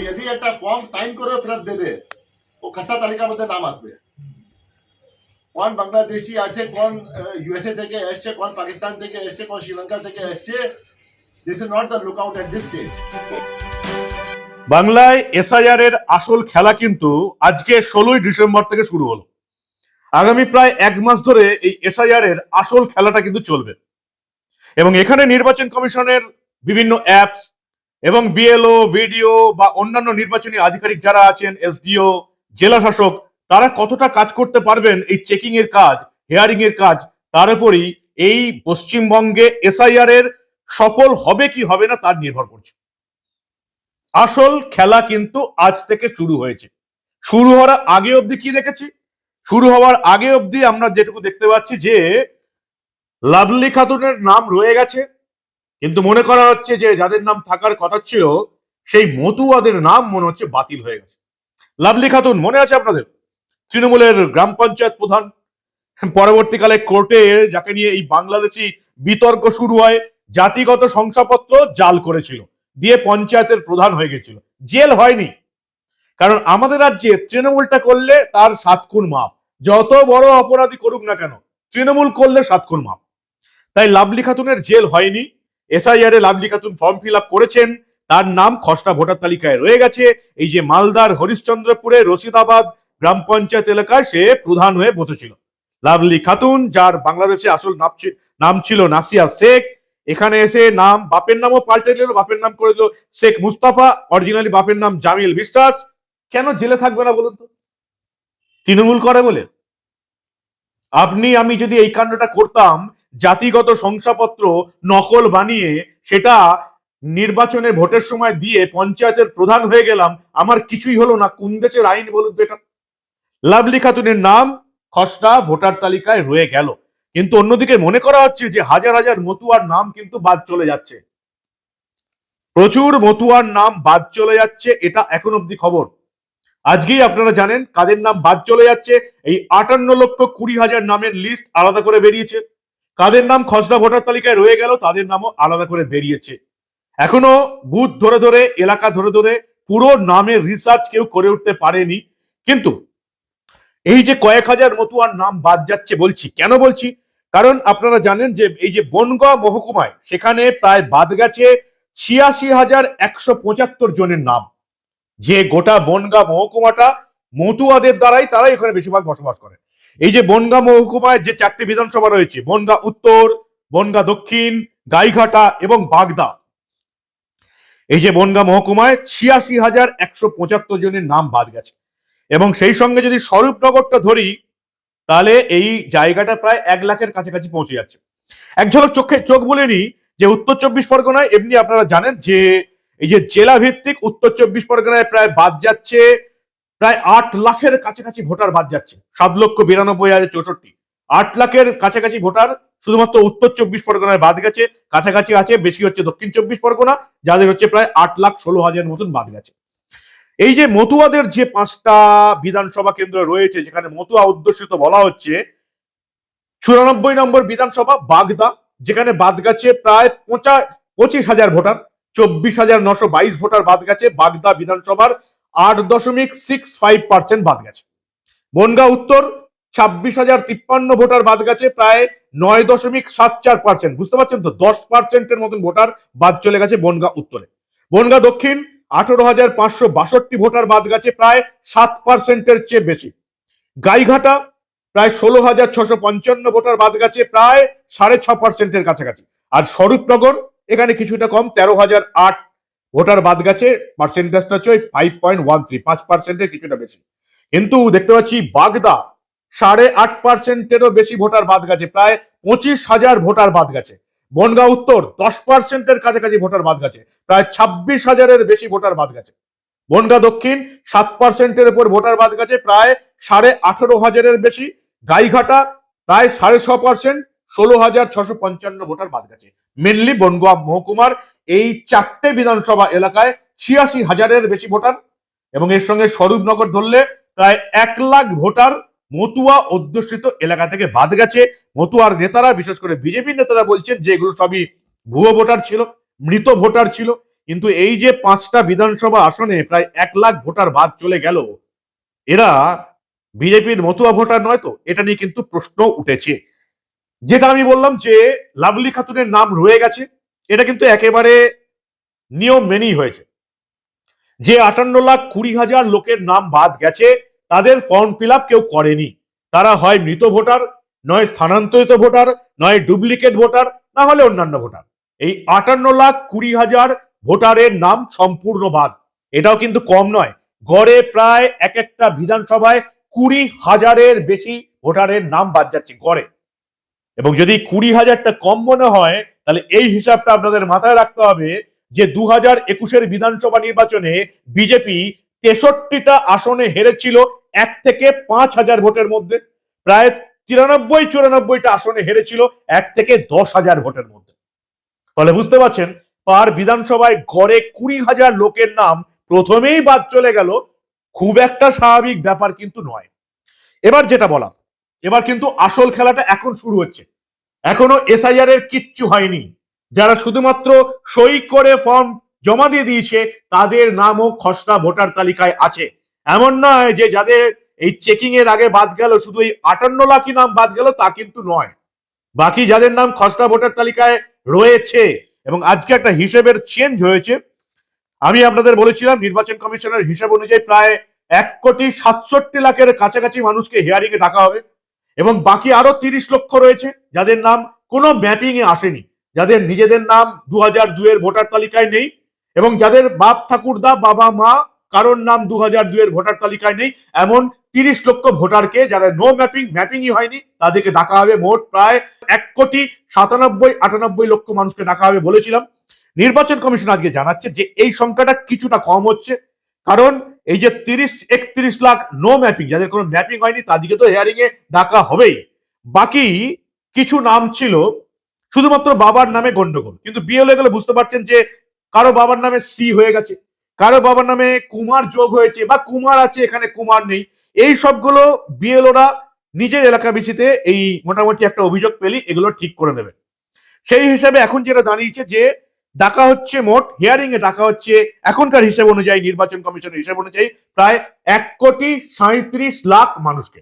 যদি একটা form sign করে ফেরত দেবে ও খসড়া তালিকার মধ্যে নাম আসবে। কোন বাংলাদেশি আছে, কোন ইউএসএ থেকে এসছে, কোন পাকিস্তান থেকে এসছে, কোন শ্রীলঙ্কা থেকে এসছে, this is not the lookout at this stage. বাংলায় এসআইআর এর আসল খেলা কিন্তু আজকে 16ই ডিসেম্বর থেকে শুরু হলো। আগামী প্রায় এক মাস ধরে এই এসআইআর এর আসল খেলাটা কিন্তু চলবে এবং এখানে নির্বাচন কমিশনের বিভিন্ন অ্যাপস এবং বিএলও, ভিডিও বা অন্যান্য নির্বাচনী আধিকারিক যারা আছেন, এসডিও, জেলা শাসক, তারা কতটা কাজ করতে পারবেন এই চেকিং এর কাজ, হিয়ারিং এর কাজ, তার উপরই এই পশ্চিমবঙ্গে এসআইআর এর সফল হবে কি হবে না তার নির্ভর করছে। আসল খেলা কিন্তু আজ থেকে শুরু হয়েছে। শুরু হওয়ার আগে অবধি কি দেখেছি? শুরু হওয়ার আগে অবধি আমরা যেটুকু দেখতে পাচ্ছি যে লাভলি খাতুনের নাম রয়ে গেছে, কিন্তু মনে করা হচ্ছে যে যাদের নাম থাকার কথা ছিল সেই মতুয়াদের নাম মনে হচ্ছে বাতিল হয়ে গেছে। লাভলি খাতুন মনে আছে আপনাদের? তৃণমূলের গ্রাম পঞ্চায়েত প্রধান, পরবর্তীকালে কোর্টে যাকে নিয়ে এই বাংলাদেশি বিতর্ক শুরু হয়, জাতিগত শংসাপত্র জাল করেছিল, দিয়ে পঞ্চায়েতের প্রধান হয়ে গেছিল। জেল হয়নি, কারণ আমাদের রাজ্যে তৃণমূলটা করলে তার 7 খুন মাপ, যত বড় অপরাধী করুক না কেন তৃণমূল করলে 7 খুন মাপ। তাই লাভলি খাতুনের জেল হয়নি। SIR a lovely Khatun form fill up করেছেন, তার নাম খসড়া ভোটার তালিকায় রয়ে গেছে। এই যে মালদার হরিশ্চন্দ্রপুরে রশিদাবাদ গ্রাম পঞ্চায়েত এলাকায় সে প্রধান হয়ে বসেছিল লাভলি খাতুন, যার বাংলাদেশে আসল নাম ছিল নাসিয়া শেখ। এখানে এসে নাম, বাপের নামও পাল্টে দিল, বাপের নাম করে দিল শেখ মুস্তাফা, অরিজিনালি বাপের নাম জামিল বিশ্বাস। কেন জেলে থাকবে না বলুন তো? তৃণমূল করে বলে? আপনি আমি যদি এই কাণ্ডটা করতাম, জাতিগত শংসাপত্র নকল বানিয়ে সেটা নির্বাচনে ভোটের সময় দিয়ে পঞ্চায়েতের প্রধান হয়ে গেলাম, আমার কিছুই হলো না, কোন দেশের আইন বলুন তো এটা? লাভলি খাতুনের নাম খসড়া ভোটার তালিকায় রয়ে গেল, কিন্তু অন্যদিকে মনে করা হচ্ছে যে হাজার হাজার মতুয়ার নাম কিন্তু বাদ চলে যাচ্ছে। প্রচুর মতুয়ার নাম বাদ চলে যাচ্ছে, এটা এখন অব্দি খবর। আজকেই আপনারা জানেন কাদের নাম বাদ চলে যাচ্ছে। এই 58,20,000 নামের লিস্ট আলাদা করে বেরিয়েছে। কাদের নাম খসড়া ভোটার তালিকায় রয়ে গেল তাদের নামও আলাদা করে বেরিয়েছে। এখনো বুথ ধরে ধরে, এলাকা ধরে ধরে পুরো নামের রিসার্চ কেউ করে উঠতে পারেনি। কিন্তু এই যে কয়েক হাজার মতুয়ার নাম বাদ যাচ্ছে, বলছি কেন বলছি, কারণ আপনারা জানেন যে এই যে বনগাঁ মহকুমায় সেখানে প্রায় বাদ গেছে 86,175 জনের নাম। যে গোটা বনগাঁ মহকুমাটা মতুয়াদের দ্বারাই, তারাই এখানে বেশিরভাগ বসবাস করে। এই যে বনগাঁ মহকুমায় যে 4টি বিধানসভা রয়েছে, বনগাঁ উত্তর, বনগাঁ দক্ষিণ, গাইঘাটা এবং বাগদা, এই যে বনগাঁ মহকুমায় 86,175 জনের নাম বাদ গেছে। এবং সেই সঙ্গে যদি স্বরূপনগরটা ধরি, তাহলে এই জায়গাটা প্রায় 1 লাখের কাছাকাছি পৌঁছে যাচ্ছে। এক ঝলক চোখ বলে নি যে উত্তর 24 পরগনায় এমনি আপনারা জানেন যে এই যে জেলা ভিত্তিক উত্তর 24 পরগনায় প্রায় বাদ যাচ্ছে প্রায় 8 লাখের কাছাকাছি ভোটার বাদ যাচ্ছে। 7,92,064, 8 লাখের কাছাকাছি ভোটার শুধুমাত্র উত্তর 24 পরগনায় বাদ গেছে। কাছাকাছি আছে, বেশি হচ্ছে দক্ষিণ 24 পরগনা, যাদের হচ্ছে প্রায় 8,16,000 মতন বাদ গেছে। এই যে মতুয়াদের যে 5টা বিধানসভা কেন্দ্র রয়েছে যেখানে মতুয়া অধ্যুষিত বলা হচ্ছে, 94 নম্বর বিধানসভা বাগদা, যেখানে বাদ গেছে প্রায় 25,000 ভোটার, 24,922 ভোটার বাদ গেছে। বাগদা বিধানসভার 8.65% বাদ গেছে। বনগাঁ উত্তর 26,053 ভোটার বাদ গেছে, প্রায় 9.74%। বুঝতে পারছেন তো, 10%-এর মতন ভোটার বাদ চলে গেছে বনগাঁ উত্তরে। বনগাঁ দক্ষিণ 18,562 ভোটার বাদ গেছে, প্রায় 7%-এর চেয়ে বেশি। গাইঘাটা প্রায় 16,655 ভোটার বাদ গেছে, প্রায় 6.5%-এর কাছাকাছি। আর স্বরূপনগর এখানে কিছুটা কম, 13,008 ভোটার বাদ গেছে, পার্সেন্টেজটা হচ্ছে 5.13, 5%-এর কিছুটা বেশি। কিন্তু দেখতে পাচ্ছি বাগদা 8.5%-এরও বেশি ভোটার বাদ গেছে, প্রায় 25,000 ভোটার বাদ গেছে। বনগাঁ উত্তর 10%-এর কাছাকাছি ভোটার বাদ গেছে, প্রায় 26,000-এর বেশি ভোটার বাদ গেছে। বনগাঁ দক্ষিণ 7%-এর উপর ভোটার বাদ গেছে, প্রায় 18,500-এর বেশি। গাইঘাটা প্রায় 6.5%, 16,655 ভোটার বাদ গেছে। মেনলি বনগাঁ মহকুমার এই 4টে বিধানসভা এলাকায় 86,000-এর বেশি ভোটার, এবং এর সঙ্গে স্বরূপনগর ধরলে প্রায় 1 লাখ ভোটার মতুয়া অধ্যুষিত এলাকা থেকে বাদ গেছে। মতুয়ার নেতারা, বিশেষ করে বিজেপি নেতারা বলছেন যে এগুলো সবই ভুয়ো ভোটার ছিল, মৃত ভোটার ছিল। কিন্তু এই যে 5টা বিধানসভা আসনে প্রায় 1 লাখ ভোটার বাদ চলে গেল, এরা বিজেপির মতুয়া ভোটার নয় তো? এটা নিয়ে কিন্তু প্রশ্ন উঠেছে। যেটা আমি বললাম যে লাভলি খাতুনের নাম রয়ে গেছে, এটা কিন্তু একেবারে নিয়ম মেনেই হয়েছে। যে 58,20,000 লোকের নাম বাদ গেছে, তাদের ফর্ম ফিল আপ কেউ করেনি। তারা হয় মৃত ভোটার, নয় স্থানান্তরিত ভোটার, নয় ডুপ্লিকেট ভোটার, না হলে অন্যান্য ভোটার। এই 58,20,000 ভোটারের নাম সম্পূর্ণ বাদ। এটাও কিন্তু কম নয়। গড়ে প্রায় এক একটা বিধানসভায় 20,000-এর বেশি ভোটারের নাম বাদ যাচ্ছে গড়ে। এবং যদি 20,000টা কম মনে হয়, তাহলে এই হিসাবটা আপনাদের মাথায় রাখতে হবে যে 2021-এর বিধানসভা নির্বাচনে বিজেপি 63টা আসনে হেরেছিল 1 থেকে 5,000 ভোটের মধ্যে। প্রায় 93-94টা আসনে হেরেছিল 1 থেকে 10,000 ভোটের মধ্যে। ফলে বুঝতে পারছেন, পার বিধানসভায় গড়ে 20,000 লোকের নাম প্রথমেই বাদ চলে গেল, খুব একটা স্বাভাবিক ব্যাপার কিন্তু নয়। এবার যেটা বলা, এবার কিন্তু আসল খেলাটা এখন শুরু হচ্ছে। এখনো এসআইআর এর কিচ্ছু হয়নি। যারা শুধুমাত্র সই করে ফর্ম জমা দিয়ে দিয়েছে, তাদের নামও খসড়া ভোটার তালিকায় আছে। এমন নয় যে যাদের এই চেকিং এর আগে বাদ গেল, শুধু এই 58 লাখই নাম বাদ গেল, তা কিন্তু নয়। বাকি যাদের নাম খসড়া ভোটার তালিকায় রয়েছে, এবং আজকে একটা হিসেবের চেঞ্জ হয়েছে। আমি আপনাদের বলেছিলাম নির্বাচন কমিশনের হিসাব অনুযায়ী প্রায় 1,67,00,000-এর কাছাকাছি মানুষকে হিয়ারিং এ ডাকা হবে, এবং বাকি আরো 30 লক্ষ রয়েছে যাদের নাম কোনো ম্যাপিং এ আসেনি, যাদের নিজেদের নাম 2002-এর ভোটার তালিকায় নেই, এবং যাদের বাপ ঠাকুরদা বাবা মা কারোর নাম 2002-এর ভোটার তালিকায় নেই, এমন 30 লক্ষ ভোটারকে, যারা নো ম্যাপিংই হয়নি, তাদেরকে ডাকা হবে। মোট প্রায় 1,97,98 লক্ষ মানুষকে ডাকা হবে বলেছিলাম। নির্বাচন কমিশন আজকে জানাচ্ছে যে এই সংখ্যাটা কিছুটা কম হচ্ছে, কারণ এই যে 30-31 লাখ নো ম্যাপিং, যাদের কোনো ম্যাপিং হয়নি, তাদেরকে তো হিয়ারিং এ ডাকা হবেই। বাকি কিছু নাম ছিল শুধুমাত্র বাবার নামে গন্ডগোল, কিন্তু বিএলও গেলে বুঝতে পারছেন যে কারো বাবার নামে শ্রী হয়ে গেছে, কারো বাবার নামে কুমার যোগ হয়েছে, বা কুমার আছে এখানে কুমার নেই। এই সবগুলো বিএলওরা নিজের এলাকা ভিত্তিতে এই মোটামুটি একটা অভিযোগ পেলে এগুলো ঠিক করে নেবে। সেই হিসাবে এখন যেটা দাঁড়িয়েছে যে ডাকা হচ্ছে, মোট হিয়ারিং এ ডাকা হচ্ছে এখনকার হিসাব অনুযায়ী, নির্বাচন কমিশনের হিসাব অনুযায়ী প্রায় 1,37,00,000 মানুষকে।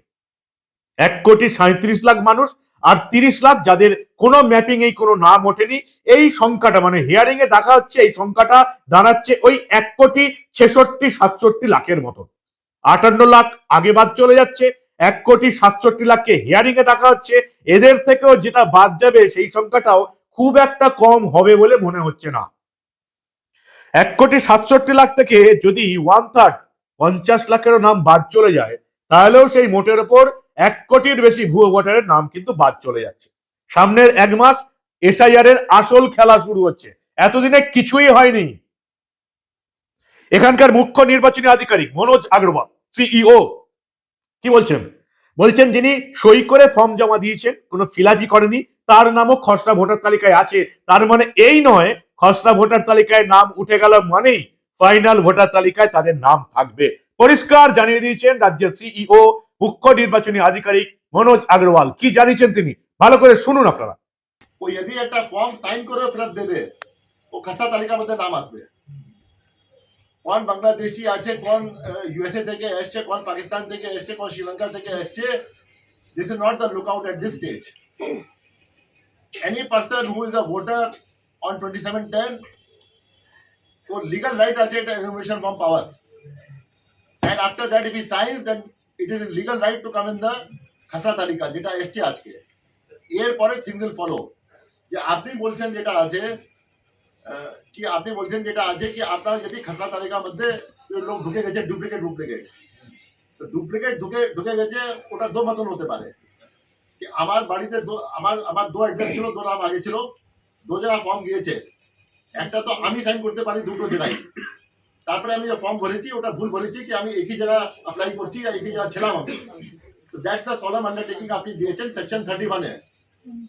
1,37,00,000 মানুষ, আর 30 লাখ যাদের কোনো ম্যাপিং এই কোনো নাম ওঠেনি। এই সংখ্যাটা মানে হিয়ারিং এ ডাকা হচ্ছে, এই সংখ্যাটা দাঁড়াচ্ছে ওই 1,66,00,000-67,00,000-এর মতো। 58 লাখ আগে বাদ চলে যাচ্ছে, 1,67,00,000-কে হিয়ারিং এ ডাকা হচ্ছে। এদের থেকেও যেটা বাদ যাবে সেই সংখ্যাটাও খুব একটা কম হবে বলে মনে হচ্ছে না। 1,67,00,000 থেকে যদি 1/3 50 লাখেরও নাম বাদ চলে যায়, তাহলেও সেই মোটের ওপর 1 কোটির বেশি ভুয়ো ভোটারের নাম কিন্তু বাদ চলে যাচ্ছে। সামনের 1 মাস এসআইআর এর আসল খেলা শুরু হচ্ছে। এতদিনে কিছুই হয়নি। এখানকার মুখ্য নির্বাচনী আধিকারিক মনোজ আগরওয়াল, সিইও, কি বলছেন? বলছেন যিনি সই করে ফর্ম জমা দিয়েছেন, কোনো ফিল-আপই করেনি, তার নামও খসড়া ভোটার তালিকায় আছে। তার মানে এই নয় খসড়া ভোটার তালিকায় নাম উঠে গেল মানেই ফাইনাল ভোটার তালিকায় তাদের নাম থাকবে। পরিষ্কার জানিয়ে দিয়েছেন রাজ্যের সিইও, মুখ্য নির্বাচনী আধিকারিক মনোজ আগরওয়াল। কি জানিয়েছেন তিনি, ভালো করে শুনুন আপনারা। ও যদি একটা ফর্ম সাইন করে ফেরত দেবে, ও খসড়া তালিকার মধ্যে নাম আসবে। কোন বাংলাদেশি আছে, কোন ইউএসএ থেকে এসছে, কোন পাকিস্তান থেকে এসছে, কোন শ্রীলঙ্কা থেকে এসছে, this is not the lookout at this stage. Any person who is a voter on 2710, for legal right আছে একটা enumeration form power, and after that if he signs, then it is a legal right to come in the খসড়া তালিকা যেটা এসছে আজকে। এরপরে things will follow। যে আপনি বলছেন যেটা আছে কি, আপনি বলছেন যেটা আছে কি আপনার যদি খসড়া তালিকার মধ্যে লোক ঢুকে গেছে ডুপ্লিকেট রূপ লেগে, তো ডুপ্লিকেট ঢুকে গেছে, ওটা দো মতন হতে পারে কি আমার বাড়িতে আমার 2 অ্যাড্রেস ছিল, 2 নাম আগে ছিল, 2 জায়গা ফর্ম গিয়েছে, একটা তো আমি সাইন করতে পারি দুটো জায়গায়, তারপরে আমি যে ফর্ম ভরেছি ওটা ভুল ভরেছি কি আমি একই জায়গা অ্যাপ্লাই করছি আর একই জায়গা ছিলাম আমি। তো দ্যাটস দ্য সলম আন্ডারটেকিং আপনি দিয়েছেন সেকশন 31-এ।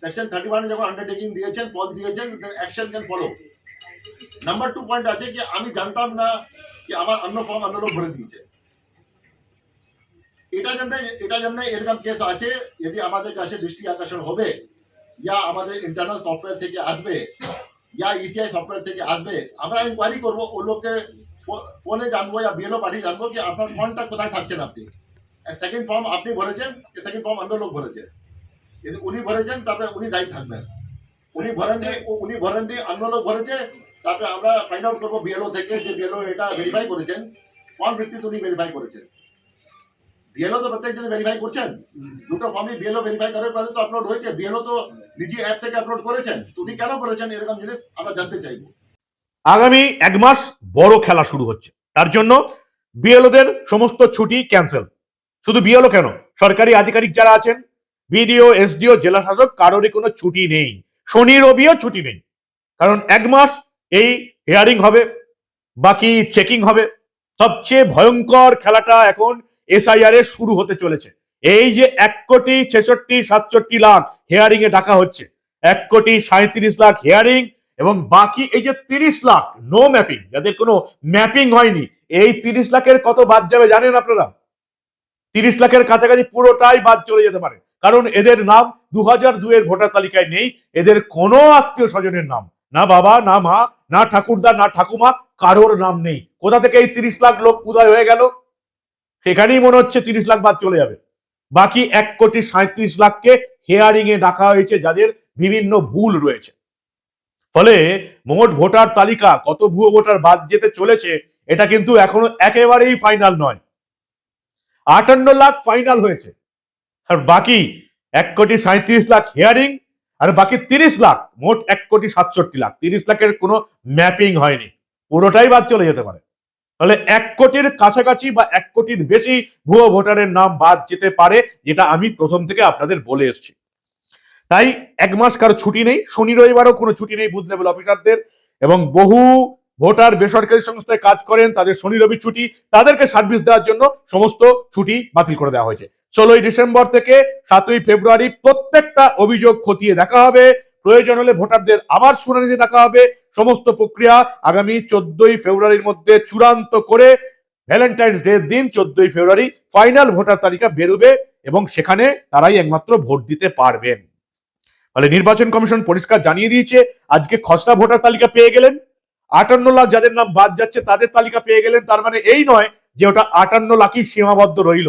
সেকশন 31-এ যখন আন্ডারটেকিং দিয়েছেন, ফল দিয়েছেন, action can follow. Number 2 point আছে কি আমি জানতাম না কি আমার অন্য ফর্ম অন্য লোক ভরে দিয়েছে। এটা জন্য এরকম কেস আছে, যদি আমাদের কাছে দৃষ্টি আকর্ষণ হবে, ইয়া আমাদের ইন্টারনাল সফটওয়্যার থেকে আসবে, या ईसीआई সফটওয়্যার থেকে আসবে, আমরা ইনকোয়ারি করব, ও লোককে ফোনে জানবো या বিএলও পাঠিয়ে জানবো কি আপনার ফর্মটা কোথায় থাকছেন আপনি। সেকেন্ড ফর্ম আপনি ভরেছেন, সেকেন্ড ফর্ম অন্য লোক ভরেছে, কিন্তু উনি ভরেছেন, তারপরে উনি দায়ী থাকবেন। উনি ভরেননি, অন্য লোক ভরেছে, তারপরে আমরা ফাইন্ড আউট করবো বিএলও থেকে যে বিএলও এটা ভেরিফাই করেছেন, কোন ভিত্তিতে উনি ভেরিফাই করেছেন। বিএলও তো প্রত্যেক দিন ভেরিফাই করছেন, দুটো ফর্মই বিএলও ভেরিফাই করে পরে তো আপলোড হয়েছে, বিএলও তো নিজে অ্যাপ থেকে আপলোড করেছেন, তো উনি কেন করেছেন এরকম জিনিস আমরা জানতে চাইবো। আগামী 1 মাস বড় খেলা শুরু হচ্ছে, তার জন্য বিএলওদের সমস্ত ছুটি ক্যান্সেল। শুধু বিএলও কেন, সরকারি আধিকারিক যারা আছেন, বিডিও, এসডিও, জেলা শাসক, কারোরই কোনো ছুটি নেই, শনি রবিও ছুটি নেই। কারণ 1 মাস এই হিয়ারিং হবে, বাকি চেকিং হবে। সবচেয়ে ভয়ঙ্কর খেলাটা এখন এসআইআর এর শুরু হতে চলেছে। এই যে 1,66,67,00,000 হিয়ারিং এ ডাকা হচ্ছে, 1,37,00,000 হিয়ারিং, এবং বাকি এই যে 30 লাখ নো ম্যাপিং, যাদের কোনো ম্যাপিং হয়নি, এই 30 লাখের কত বাদ যাবে জানেন আপনারা? 30 লাখের কাছাকাছি পুরোটাই বাদ চলে যেতে পারে, কারণ এদের নাম 2002 এর ভোটার তালিকায় নেই। এদের কোনো আত্মীয় স্বজনের নাম, না বাবা, না মা, না ঠাকুরদা, না ঠাকুমা, কারোর নাম নেই। কোথা থেকে এই 30 লাখ লোক উদয় হয়ে গেল? সেখানেই মনে হচ্ছে 30 লাখ বাদ চলে যাবে। বাকি 1,37,00,000কে হিয়ারিং এ ডাকা হয়েছে, যাদের বিভিন্ন ভুল রয়েছে। ফলে মোট ভোটার তালিকা কত ভুয়ো ভোটার বাদ যেতে চলেছে, এটা কিন্তু এখনো একেবারেই ফাইনাল নয়। 58 লাখ ফাইনাল হয়েছে, আর বাকি 1,37,00,000 হিয়ারিং, আর বাকি 30 লাখ, মোট 1,67,00,000। 30 লাখের কোনো ম্যাপিং হয়নি, পুরোটাই বাদ চলে যেতে পারে। তাহলে 1 কোটির কাছাকাছি বা 1 কোটির বেশি ভুয়ো ভোটারের নাম বাদ যেতে পারে, যেটা আমি প্রথম থেকে আপনাদের বলে এসেছি। তাই 1 মাস কারো ছুটি নেই, শনি রবিবারও কোনো ছুটি নেই বুথ লেভেল অফিসারদের। এবং বহু ভোটার বেসরকারি সংস্থায় কাজ করেন, তাদের শনি রবি ছুটি, তাদেরকে সার্ভিস দেওয়ার জন্য সমস্ত ছুটি বাতিল করে দেওয়া হয়েছে। 16ই ডিসেম্বর থেকে 7ই ফেব্রুয়ারি প্রত্যেকটা অভিযোগ খতিয়ে দেখা হবে, প্রয়োজন হলে ভোটারদের আবার শুনানিতে দেখা হবে। সমস্ত প্রক্রিয়া আগামী 14ই ফেব্রুয়ারির মধ্যে চূড়ান্ত করে ভ্যালেন্টাইন্স ডে দিন 14ই ফেব্রুয়ারি ফাইনাল ভোটার তালিকা বেরোবে, এবং সেখানে তারাই একমাত্র ভোট দিতে পারবেন। ফলে নির্বাচন কমিশন পরিষ্কার জানিয়ে দিয়েছে, আজকে খসড়া ভোটার তালিকা পেয়ে গেলেন, 58 লাখ যাদের নাম বাদ যাচ্ছে তাদের তালিকা পেয়ে গেলেন, তার মানে এই নয় যে ওটা 58 লাখই সীমাবদ্ধ রইল।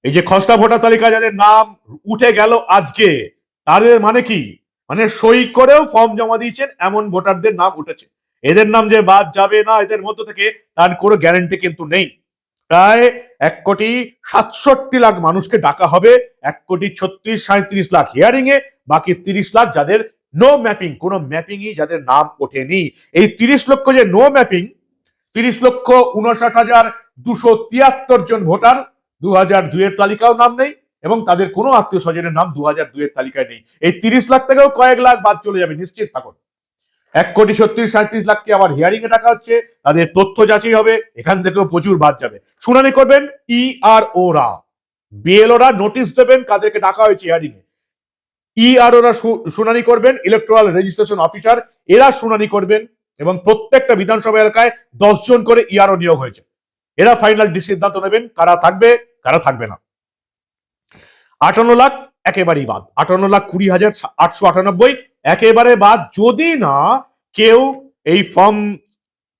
এই যে খসড়া ভোটার তালিকা যাদের নাম উঠে গেল আজকে, তাদের মানে কি, মানে সই করেও ফর্ম জমা দিয়েছেন এমন ভোটারদের নাম উঠেছে। এদের নাম যে বাদ যাবে না এদের মধ্য থেকে, তার কোনো গ্যারান্টি কিন্তু নেই। প্রায় 1,67,00,000 মানুষকে ডাকা হবে, 1,36,37,00,000 হিয়ারিং এ, বাকি 30 লাখ যাদের নো ম্যাপিং, কোনো ম্যাপিংই যাদের নাম ওঠেনি। এই 30 লক্ষ যে নো ম্যাপিং, 30,59,273 জন ভোটার 2002 এর তালিকাও নাম নেই, এবং তাদের কোনো আত্মীয় স্বজনের নাম 2002 এর তালিকায় নেই। এই 30 লাখ থেকেও কয়েক লাখ বাদ চলে যাবে, নিশ্চিত থাকুন। 1,36,37,00,000কে আবার হিয়ারিং এ ডাকা হচ্ছে, তাদের তথ্য যাচাই হবে, এখান থেকেও প্রচুর বাদ যাবে। শুনানি করবেন ইআরও রা, বিএলও রা নোটিশ দেবেন কাদেরকে ডাকা হয়েছে হিয়ারিং এ। ইআরও রা শুনানি করবেন, ইলেকট্রাল রেজিস্ট্রেশন অফিসার এরা শুনানি করবেন, এবং প্রত্যেকটা বিধানসভা এলাকায় 10 জন করে ইআরও নিয়োগ হয়েছে। এরা ফাইনাল সিদ্ধান্ত নেবেন কারা থাকবে কারা থাকবে না। 58 লাখ একেবারেই বাদ, 58,20,898 একেবারে বাদ, যদি না কেউ এই ফর্ম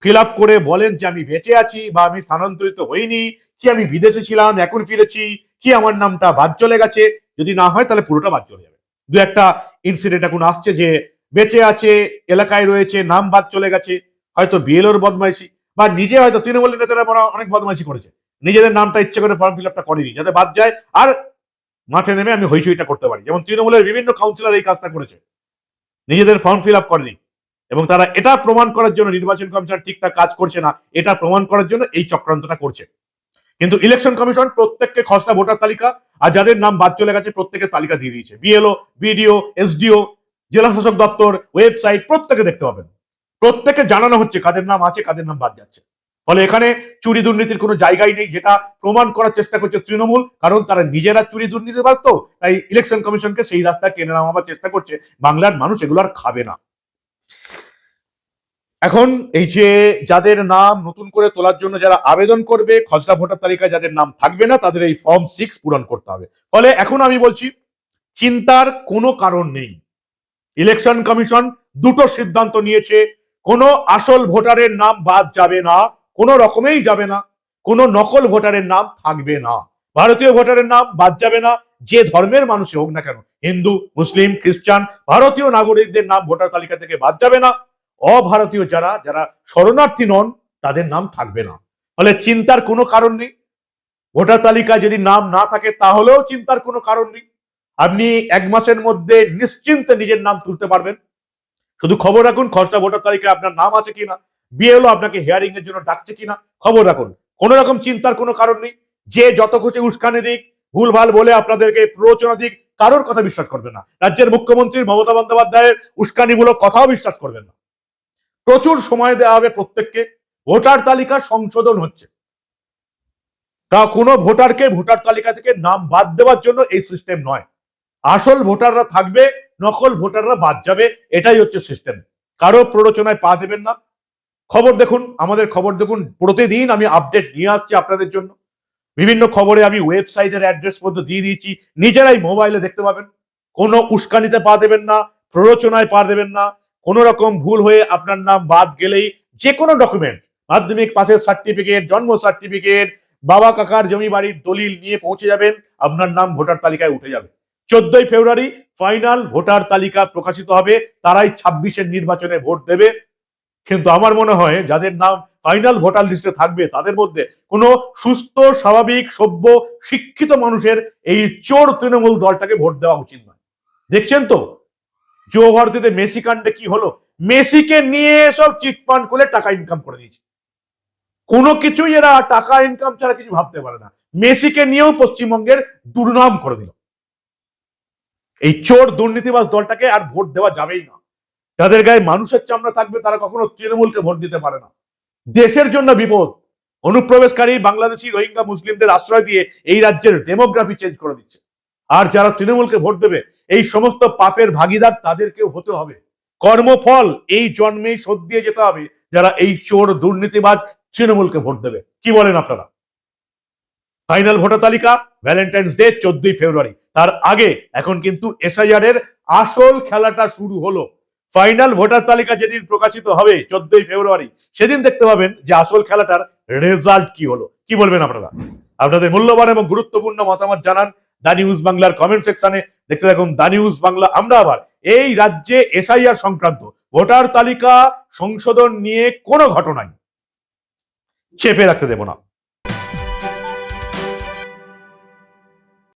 ফিল আপ করে বলেন যে আমি বেঁচে আছি, বা আমি স্থানান্তরিত হইনি, কি আমি বিদেশে ছিলাম এখন ফিরেছি, কি আমার নামটা বাদ চলে গেছে। যদি না হয় তাহলে পুরোটা বাদ চলে যাবে। দু একটা ইনসিডেন্ট এখন আসছে যে বেঁচে আছে, এলাকায় রয়েছে, নাম বাদ চলে গেছে, হয়তো বিএলওর বদমাইশি, বা নিজে হয়তো তৃণমূলের নেতারা অনেক বদমাইশি করেছে, নিজেদের নামটা ইচ্ছে করে ফর্ম ফিল আপটা করেনি, যাতে বাদ যায় আর মাঠে নেমে আমি হইচইটা করতে পারি। যেমন তৃণমূলের বিভিন্ন কাউন্সিলর এই কাজটা করেছে, নিজেদের ফর্ম ফিল আপ করেনি, এবং তারা এটা প্রমাণ করার জন্য নির্বাচন কমিশন ঠিকঠাক কাজ করছে না, এটা প্রমাণ করার জন্য এই চক্রান্তটা করছে। কিন্তু ইলেকশন কমিশন প্রত্যেককে খসড়া ভোটার তালিকা আর যাদের নাম বাদ চলে গেছে প্রত্যেকের তালিকা দিয়ে দিয়েছে। বিএলও, বিডিও, এসডিও, জেলা শাসক দপ্তর, ওয়েবসাইট প্রত্যেকে দেখতে পাবেন, প্রত্যেকে জানানো হচ্ছে কাদের নাম আছে কাদের নাম বাদ যাচ্ছে। ফলে এখানে চুরি দুর্নীতির কোনো জায়গাই নেই, যেটা প্রমাণ করার চেষ্টা করছে তৃণমূল, কারণ তারা নিজেরা চুরি দুর্নীতি ব্যস্ত, তাই ইলেকশন কমিশনকে সেই রাস্তায় টেনে নামাবার চেষ্টা করছে। বাংলার মানুষ এগুলো আর খাবে না। এখন এই যে যাদের নাম নতুন করে তোলার জন্য যারা আবেদন করবে, খসড়া ভোটার তালিকায় যাদের নাম থাকবে না, তাদের এই ফর্ম 6 পূরণ করতে হবে। ফলে এখন আমি বলছি, চিন্তার কোনো কারণ নেই। ইলেকশন কমিশন দুটো সিদ্ধান্ত নিয়েছে। কোনো আসল ভোটারের নাম বাদ যাবে না, কোনো রকমেই যাবে না, কোনো নকল ভোটারের নাম থাকবে না। ভারতীয় ভোটারের নাম বাদ যাবে না, যে ধর্মের মানুষই হোক না কেন, হিন্দু, মুসলিম, খ্রিস্টান, ভারতীয় নাগরিকদের নাম ভোটার তালিকা থেকে বাদ যাবে না। অভারতীয় যারা যারা শরণার্থী নন তাদের নাম থাকবে না। ফলে চিন্তার কোনো কারণ নেই। ভোটার তালিকায় যদি নাম না থাকে তাহলেও চিন্তার কোনো কারণ নেই। আপনি 1 মাসের মধ্যে নিশ্চিন্তে নিজের নাম তুলতে পারবেন। শুধু খবর রাখুন খসড়া ভোটার তালিকায় আপনার নাম আছে কিনা, বিএলও আপনাকে হিয়ারিং এর জন্য ডাকছে কিনা, খবর রাখুন। কোনো রকম চিন্তার কোনো কারণ নেই। যে যত খুশি উস্কানি দিক, ভুলভাল বলে আপনাদেরকে প্ররোচনা দিক, কারোর কথা বিশ্বাস করবেন না। রাজ্যের মুখ্যমন্ত্রী মমতা বন্দ্যোপাধ্যায়ের উস্কানিমূলক কথাও বিশ্বাস করবেন না। প্রচুর সময় দেওয়া হবে প্রত্যেককে। ভোটার তালিকা সংশোধন হচ্ছে, তা কোনো ভোটারকে ভোটার তালিকা থেকে নাম বাদ দেওয়ার জন্য এই সিস্টেম নয়। আসল ভোটাররা থাকবে, নকল ভোটাররা বাদ যাবে, এটাই হচ্ছে সিস্টেম। কারো প্ররোচনায় পা দেবেন না। খবর দেখুন, আমাদের খবর দেখুন, প্রতিদিন আমি আপডেট নিয়ে আসছি আপনাদের জন্য। বিভিন্ন খবরে আমি ওয়েবসাইটের অ্যাড্রেস পর্যন্ত দিয়ে দিয়েছি, নিজেরাই মোবাইলে দেখতে পাবেন। কোনো উস্কানিতে পা দেবেন না, প্ররোচনায় পা দেবেন না। কোন রকম ভুল হয়ে আপনার নাম বাদ গেলেই যে কোনো ডকুমেন্টস, মাধ্যমিক পাসের সার্টিফিকেট, জন্ম সার্টিফিকেট, বাবা কাকার জমি বাড়ির দলিল নিয়ে পৌঁছে যাবেন, আপনার নাম ভোটার তালিকায় উঠে যাবে। 14ই ফেব্রুয়ারি ফাইনাল ভোটার তালিকা প্রকাশিত হবে, তারাই 26-এর নির্বাচনে ভোট দেবে। কিন্তু আমার মনে হয় যাদের নাম ফাইনাল ভোটার লিস্টে থাকবে তাদের মধ্যে কোনো সুস্থ, স্বাভাবিক, সভ্য, শিক্ষিত মানুষের এই চোর তৃণমূল দলটাকে ভোট দেওয়া উচিত নয়। দেখছেন তো যুবভারতীতে মেসি কাণ্ডে কি হলো? মেসিকে নিয়ে সব চিটফান্ড করে টাকা ইনকাম করে দিয়েছে। কোনো কিছুই এরা টাকা ইনকাম ছাড়া কিছু ভাবতে পারে না। মেসিকে নিয়েও পশ্চিমবঙ্গের দুর্নাম করে দিল। এই চোর দুর্নীতিবাজ দলটাকে আর ভোট দেওয়া যাবেই না। যাদের গায়ে মানুষের চামড়া থাকবে তারা কখনো তৃণমূলকে ভোট দিতে পারে না। দেশের জন্য বিপদ। অনুপ্রবেশকারী বাংলাদেশি রোহিঙ্গা মুসলিমদের আশ্রয় দিয়ে এই রাজ্যের ডেমোগ্রাফি চেঞ্জ করে দিচ্ছে। আর যারা তৃণমূলকে ভোট দেবে এই সমস্ত পাপের ভাগিদার তাদেরকেও হতে হবে। কর্মফল এই জন্মেই শোধ দিয়ে যেতে হবে যারা এই চোর দুর্নীতিবাজ তৃণমূলকে ভোট দেবে। কি বলেন আপনারা? ফাইনাল ভোটার তালিকা ভ্যালেন্টাইন্স ডে 14ই ফেব্রুয়ারি। তার আগে এখন কিন্তু এসআইআর এর আসল খেলাটা শুরু হলো। ফাইনাল ভোটার তালিকা যেদিন প্রকাশিত হবে 14ই ফেব্রুয়ারি, সেদিন দেখতে পাবেন যে আসল খেলাটার রেজাল্ট কি হলো। কি বলবেন আপনারা? আপনাদের মূল্যবান এবং গুরুত্বপূর্ণ মতামত জানান দা নিউজ বাংলার কমেন্ট সেকশনে। দেখতে থাকুন দা নিউজ বাংলা। আমরা আবার এই রাজ্যে এসআইআর সংক্রান্ত ভোটার তালিকা সংশোধন নিয়ে কোনো ঘটনায় চেপে রাখতে দেব না।